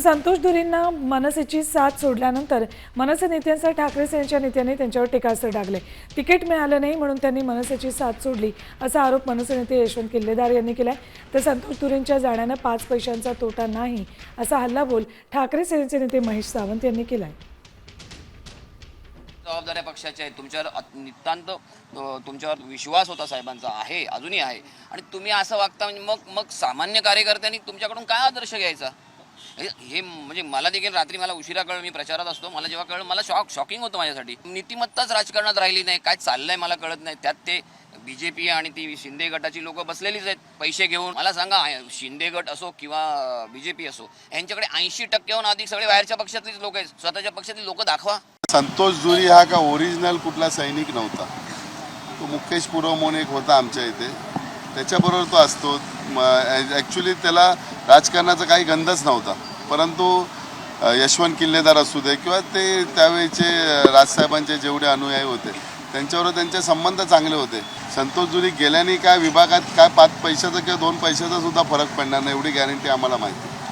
संतोष धुरींना मनसेची साथ सोडल्यानंतर मनसे नेत्यांसह ठाकरे सेनेच्या नेत्यांनी त्यांच्यावर टीकास्त्र डागले। तिकीट मिळालं नाही म्हणून त्यांनी मनसेची साथ सोडली असा आरोप मनसे नेते यशवंत किल्लेदार यांनी केलाय। तर संतोष धुरींच्या जाण्यानं 5 पैशांचा तोटा नाही असा हल्लाबोल ठाकरे सेनेचे नेते महेश सावंत यांनी केलाय। जबाबदाऱ्या पक्षाच्या आहेत, तुमच्यावर नितांत तुमच्यावर विश्वास होता साहेबांचा आहे, अजूनही आहे, आणि तुम्ही असं वागता म्हणजे मग सामान्य कार्यकर्त्यांनी तुमच्याकडून काय आदर्श घ्यायचा? हे म्हणजे मला देखील रात्री मला उशिरा कळलं, मी प्रचारात असतो, मला जेव्हा कळलं मला शॉकिंग होतं माझ्यासाठी। नीतिमत्ताच राजकारणात राहिली नाही, काय चाललंय मला कळत नाही। त्यात ते बीजेपी आणि ती शिंदे गटाची लोक बसलेलीच आहेत पैसे घेऊन। मला सांगा, शिंदे गट असो किंवा बीजेपी असो, यांच्याकडे 80%हून अधिक सगळे बाहेरच्या पक्षातलीच लोक आहेत। स्वतःच्या पक्षातली लोक दाखवा। संतोष धुरी हा का ओरिजिनल कुठला सैनिक नव्हता, तो मुकेश पुरव म्हणून एक होता आमच्या इथे, त्याच्याबरोबर तो असतो। ॲक्च्युली त्याला राजकारणाचा काही गंधच नव्हता, परंतु यशवंत किल्लेदार असू दे किंवा ते त्यावेळेचे राजसाहेबांचे जेवढे अनुयायी होते त्यांच्याबरोबर त्यांचे संबंध चांगले होते। संतोष धुरी गेल्याने काय विभागात काय 5 पैशाचा किंवा 2 पैशाचा सुद्धा फरक पडणार नाही एवढी गॅरंटी आम्हाला माहिती।